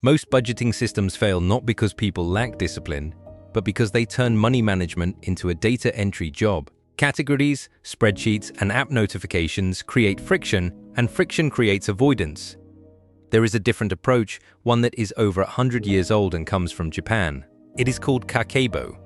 Most budgeting systems fail not because people lack discipline, but because they turn money management into a data entry job. Categories, spreadsheets, and app notifications create friction, and friction creates avoidance. There is a different approach, one that is over 100 years old and comes from Japan. It is called Kakeibo,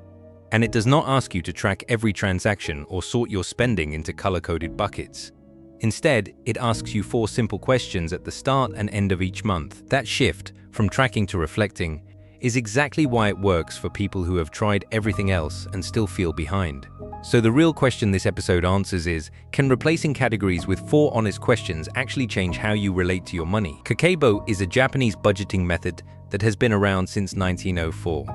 and it does not ask you to track every transaction or sort your spending into color-coded buckets. Instead, it asks you 4 simple questions at the start and end of each month. That shift, from tracking to reflecting, is exactly why it works for people who have tried everything else and still feel behind. So the real question this episode answers is, can replacing categories with 4 honest questions actually change how you relate to your money? Kakeibo is a Japanese budgeting method that has been around since 1904,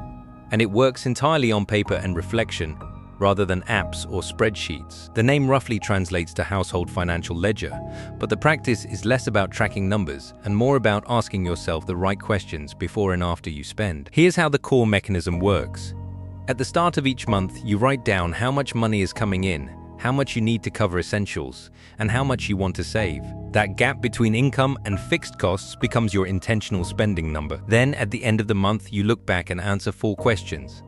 and it works entirely on paper and reflection, rather than apps or spreadsheets. The name roughly translates to household financial ledger, but the practice is less about tracking numbers and more about asking yourself the right questions before and after you spend. Here's how the core mechanism works. At the start of each month, you write down how much money is coming in, how much you need to cover essentials, and how much you want to save. That gap between income and fixed costs becomes your intentional spending number. Then, at the end of the month, you look back and answer 4 questions.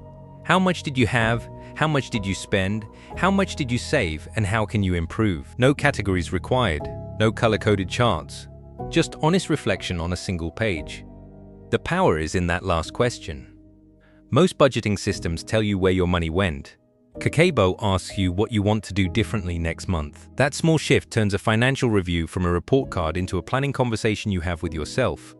How much did you have? How much did you spend? How much did you save? And how can you improve? No categories required, no color-coded charts, just honest reflection on a single page. The power is in that last question. Most budgeting systems tell you where your money went. Kakeibo asks you what you want to do differently next month. That small shift turns a financial review from a report card into a planning conversation you have with yourself.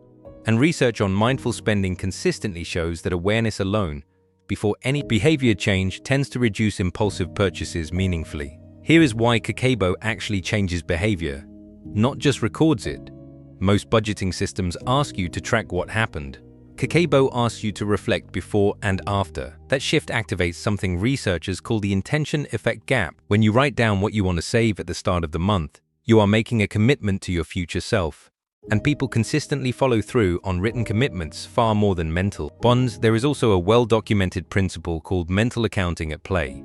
And research on mindful spending consistently shows that awareness alone, before any behavior change, tends to reduce impulsive purchases meaningfully. Here is why Kakeibo actually changes behavior, not just records it. Most budgeting systems ask you to track what happened. Kakeibo asks you to reflect before and after. That shift activates something researchers call the intention effect gap. When you write down what you want to save at the start of the month, you are making a commitment to your future self. And people consistently follow through on written commitments far more than mental bonds. There is also a well-documented principle called mental accounting at play.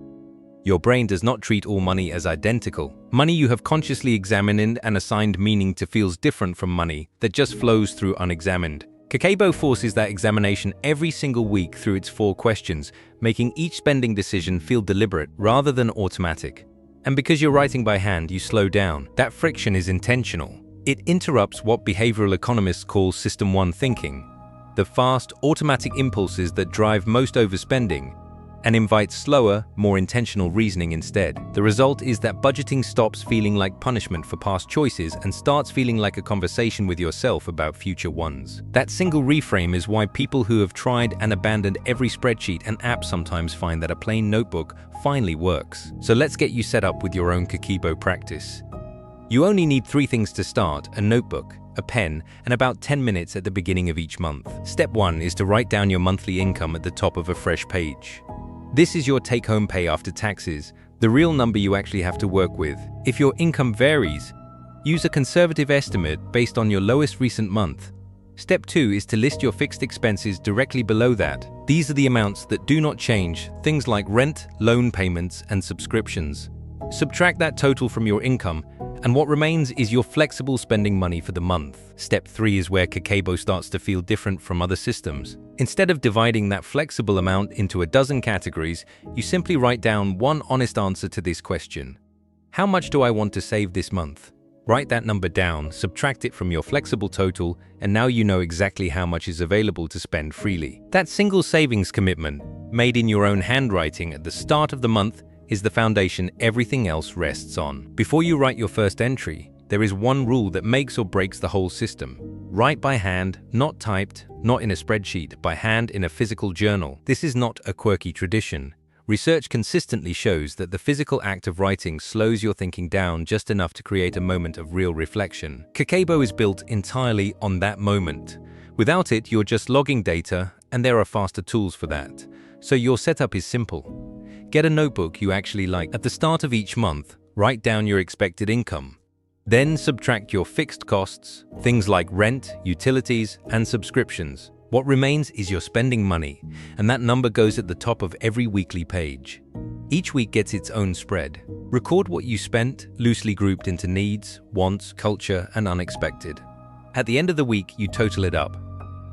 Your brain does not treat all money as identical. Money you have consciously examined and assigned meaning to feels different from money that just flows through unexamined. Kakeibo forces that examination every single week through its 4 questions, making each spending decision feel deliberate rather than automatic. And because you're writing by hand, you slow down. That friction is intentional. It interrupts what behavioral economists call System 1 thinking, the fast, automatic impulses that drive most overspending, and invites slower, more intentional reasoning instead. The result is that budgeting stops feeling like punishment for past choices and starts feeling like a conversation with yourself about future ones. That single reframe is why people who have tried and abandoned every spreadsheet and app sometimes find that a plain notebook finally works. So let's get you set up with your own Kakeibo practice. You only need 3 things to start: a notebook, a pen, and about 10 minutes at the beginning of each month. Step 1 is to write down your monthly income at the top of a fresh page. This is your take-home pay after taxes, the real number you actually have to work with. If your income varies, use a conservative estimate based on your lowest recent month. Step 2 is to list your fixed expenses directly below that. These are the amounts that do not change, things like rent, loan payments, and subscriptions. Subtract that total from your income, and what remains is your flexible spending money for the month. Step 3 is where Kakeibo starts to feel different from other systems. Instead of dividing that flexible amount into a dozen categories, you simply write down one honest answer to this question. How much do I want to save this month? Write that number down, subtract it from your flexible total, and now you know exactly how much is available to spend freely. That single savings commitment, made in your own handwriting at the start of the month, is the foundation everything else rests on. Before you write your first entry, there is one rule that makes or breaks the whole system. Write by hand, not typed, not in a spreadsheet, by hand in a physical journal. This is not a quirky tradition. Research consistently shows that the physical act of writing slows your thinking down just enough to create a moment of real reflection. Kakeibo is built entirely on that moment. Without it, you're just logging data, and there are faster tools for that. So your setup is simple. Get a notebook you actually like. At the start of each month, write down your expected income. Then subtract your fixed costs, things like rent, utilities, and subscriptions. What remains is your spending money, and that number goes at the top of every weekly page. Each week gets its own spread. Record what you spent, loosely grouped into needs, wants, culture, and unexpected. At the end of the week, you total it up.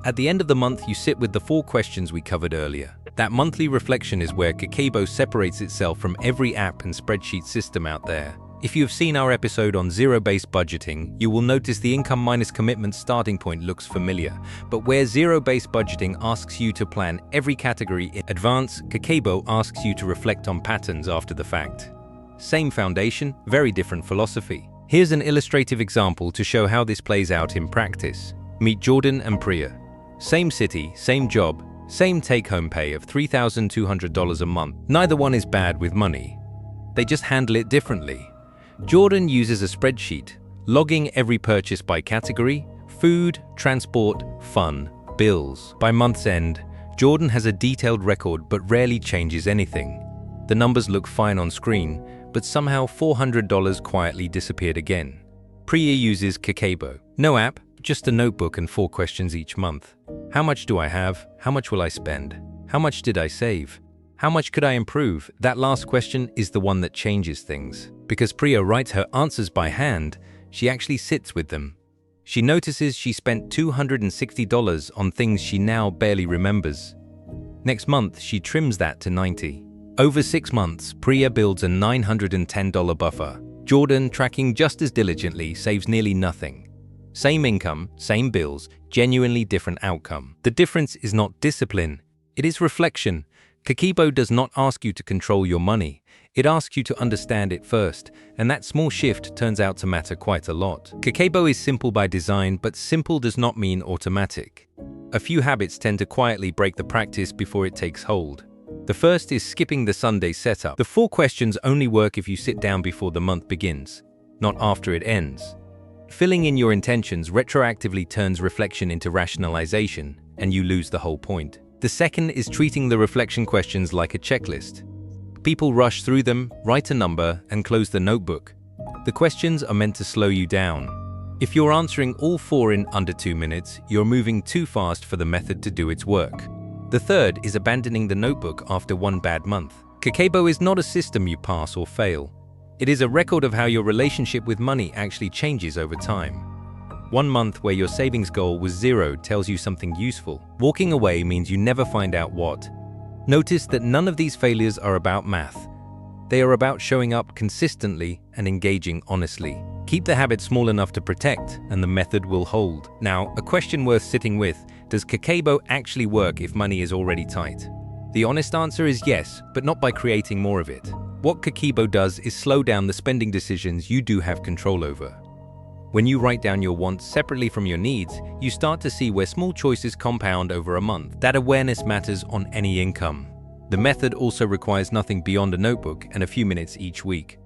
At the end of the month, you sit with the 4 questions we covered earlier. That monthly reflection is where Kakeibo separates itself from every app and spreadsheet system out there. If you have seen our episode on zero-based budgeting, you will notice the income minus commitment starting point looks familiar. But where zero-based budgeting asks you to plan every category in advance, Kakeibo asks you to reflect on patterns after the fact. Same foundation, very different philosophy. Here's an illustrative example to show how this plays out in practice. Meet Jordan and Priya. Same city, same job, same take-home pay of $3,200 a month. Neither one is bad with money. They just handle it differently. Jordan uses a spreadsheet, logging every purchase by category: food, transport, fun, bills. By month's end, Jordan has a detailed record but rarely changes anything. The numbers look fine on screen, but somehow $400 quietly disappeared again. Priya uses Kakeibo. No app, just a notebook and 4 questions each month. How much do I have? How much will I spend? How much did I save? How much could I improve? That last question is the one that changes things. Because Priya writes her answers by hand, she actually sits with them. She notices she spent $260 on things she now barely remembers. Next month, she trims that to $90. Over 6 months, Priya builds a $910 buffer. Jordan, tracking just as diligently, saves nearly nothing. Same income, same bills, genuinely different outcome. The difference is not discipline, it is reflection. Kakeibo does not ask you to control your money. It asks you to understand it first, and that small shift turns out to matter quite a lot. Kakeibo is simple by design, but simple does not mean automatic. A few habits tend to quietly break the practice before it takes hold. The first is skipping the Sunday setup. The 4 questions only work if you sit down before the month begins, not after it ends. Filling in your intentions retroactively turns reflection into rationalization, and you lose the whole point. The second is treating the reflection questions like a checklist. People rush through them, write a number, and close the notebook. The questions are meant to slow you down. If you're answering all 4 in under 2 minutes, you're moving too fast for the method to do its work. The third is abandoning the notebook after 1 bad month. Kakeibo is not a system you pass or fail. It is a record of how your relationship with money actually changes over time. 1 month where your savings goal was 0 tells you something useful. Walking away means you never find out what. Notice that none of these failures are about math. They are about showing up consistently and engaging honestly. Keep the habit small enough to protect, and the method will hold. Now, a question worth sitting with: does Kakeibo actually work if money is already tight? The honest answer is yes, but not by creating more of it. What Kakeibo does is slow down the spending decisions you do have control over. When you write down your wants separately from your needs, you start to see where small choices compound over a month. That awareness matters on any income. The method also requires nothing beyond a notebook and a few minutes each week.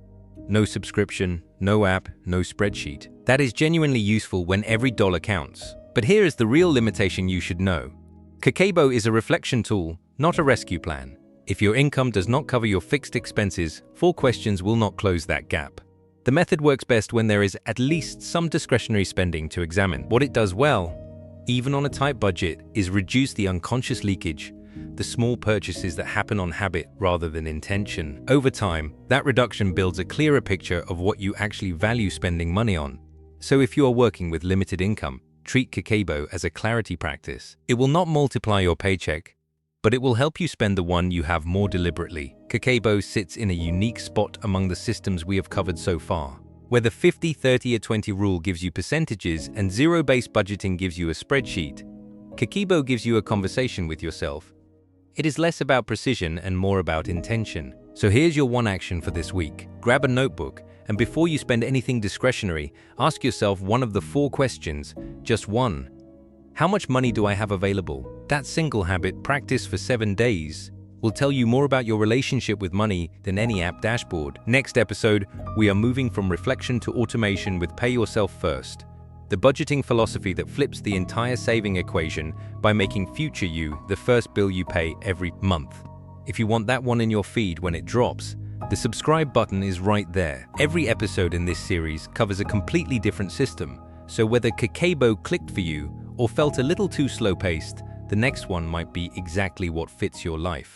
No subscription, no app, no spreadsheet. That is genuinely useful when every dollar counts. But here is the real limitation you should know. Kakeibo is a reflection tool, not a rescue plan. If your income does not cover your fixed expenses, 4 questions will not close that gap. The method works best when there is at least some discretionary spending to examine. What it does well, even on a tight budget, is reduce the unconscious leakage, the small purchases that happen on habit rather than intention. Over time, that reduction builds a clearer picture of what you actually value spending money on. So if you are working with limited income, treat Kakeibo as a clarity practice. It will not multiply your paycheck, but it will help you spend the one you have more deliberately. Kakeibo sits in a unique spot among the systems we have covered so far. Where the 50, 30, or 20 rule gives you percentages and zero-based budgeting gives you a spreadsheet, Kakeibo gives you a conversation with yourself. It is less about precision and more about intention. So here's your one action for this week. Grab a notebook, and before you spend anything discretionary, ask yourself one of the 4 questions, just one. How much money do I have available? That single habit, practiced for 7 days, will tell you more about your relationship with money than any app dashboard. Next episode, we are moving from reflection to automation with Pay Yourself First, the budgeting philosophy that flips the entire saving equation by making future you the first bill you pay every month. If you want that one in your feed when it drops, the subscribe button is right there. Every episode in this series covers a completely different system, so whether Kakeibo clicked for you or felt a little too slow-paced, the next one might be exactly what fits your life.